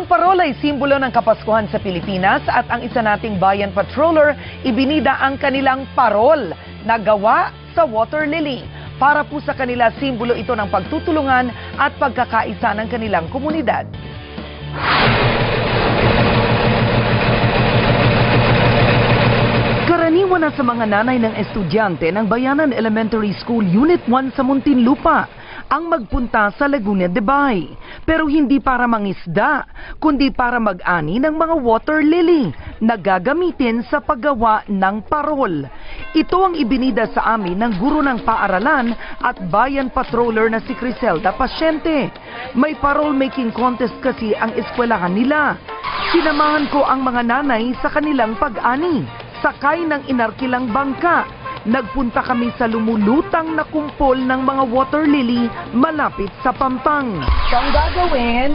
Ang parol ay simbolo ng Kapaskuhan sa Pilipinas at ang isa nating bayan patroller ibinida ang kanilang parol na gawa sa water lily. Para po sa kanila, simbolo ito ng pagtutulungan at pagkakaisa ng kanilang komunidad. Karaniwan na sa mga nanay ng estudyante ng Bayanan Elementary School Unit 1 sa Muntinlupa ang magpunta sa Laguna de Bay. Pero hindi para mangisda, kundi para mag-ani ng mga water lily na gagamitin sa paggawa ng parol. Ito ang ibinida sa amin ng guro ng paaralan at bayan patroller na si Criselda Pasyente. May parol making contest kasi ang eskwelahan nila. Sinamahan ko ang mga nanay sa kanilang pag-ani, sakay ng inarkilang bangka. Nagpunta kami sa lumulutang na kumpol ng mga water lily malapit sa Pampang. So ang gagawin,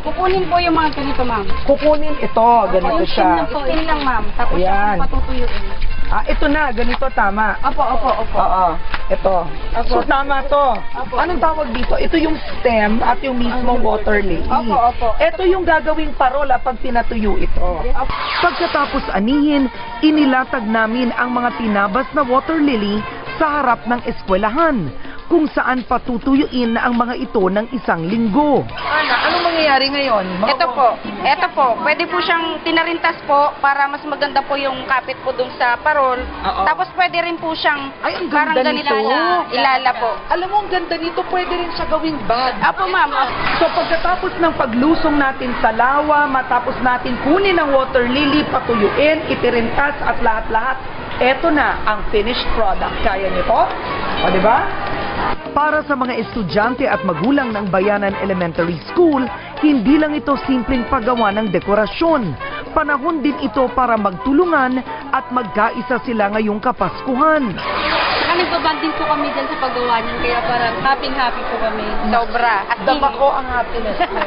Kukunin po yung mga ganito, ma'am. kukunin ito, ganito siya. Skin lang, ma'am. Tapos Ayan. yung patutuyuin. Ito na, ganito tama. Opo. Oo, ito. So tama to. Anong tawag dito? Ito yung stem at yung mismong water lily. Opo. Ito yung gagawing parola pag pinatuyo ito. Pagkatapos anihin, inilatag namin ang mga tinabas na water lily sa harap ng eskwelahan, kung saan patutuyuin ang mga ito ng isang linggo. Anong mangyayari ngayon? Ito po. Pwede po siyang tinarintas po para mas maganda po yung kapit po dun sa parol. Oo. Tapos pwede rin po siyang Ay, ang parang ganda ganito, nito. ilala po. Alam mo, ang ganda nito, pwede rin siya gawing bag. Apo, ma'am. So pagkatapos ng paglusong natin sa lawa, matapos natin kunin ang water lily, patuyuin, itirintas at lahat-lahat, eto na ang finished product. Kaya niyo to? O, di ba? Para sa mga estudyante at magulang ng Bayanan Elementary School, hindi lang ito simpleng paggawa ng dekorasyon. Panahon din ito para magtulungan at magkaisa sila ngayong Kapaskuhan. Saka nagbabanding po kami dyan sa paggawa niyan, kaya parang happy po kami. Sobra. At Dama ko ang happiness mo.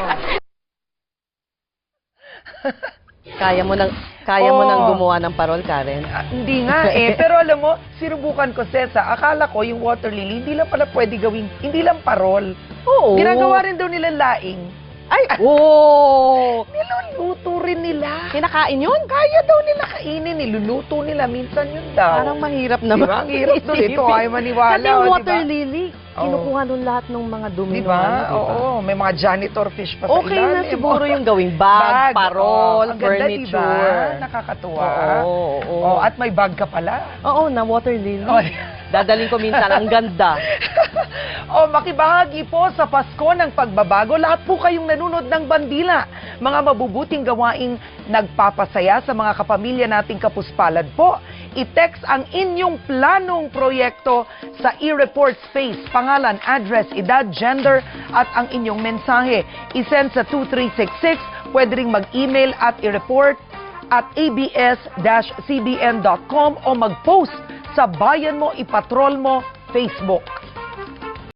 Kaya mo nang gumawa ng parol, Karen? Hindi nga pero alam mo, sinubukan ko, Cesa, akala ko yung water lily, hindi lang pala pwede gawing, hindi lang parol. Oo. Ginagawa rin daw nila laing. Ay, oo! Niluluto rin nila. Kinakain yun? Kaya daw nila kainin, niluluto nila, minsan yun daw. Parang mahirap naman. Diba? Ang hirap doon ito, ay maniwala. Kasi yung o, water diba? lily, kinukuha doon lahat ng mga dumi. Diba? Diba? Oo, may mga janitor fish pa sa Okay ilalim. na siguro yung gawing bag, parol, ang ganda, furniture. diba? Nakakatuwa. Oo. At may bag ka pala. Oo, na water lily. Oh. Dadaling ko minsan, ang ganda. Makibahagi po sa Pasko ng Pagbabago. Lahat po kayong nanonood ng Bandila. Mga mabubuting gawaing nagpapasaya sa mga kapamilya nating kapuspalad po. I-text ang inyong planong proyekto sa e-report space, pangalan, address, edad, gender, at ang inyong mensahe. I-send sa 2366. Pwede ring mag-email at i-report at abs-cbn.com o mag-post sa Bayan Mo, Ipatrol Mo, Facebook.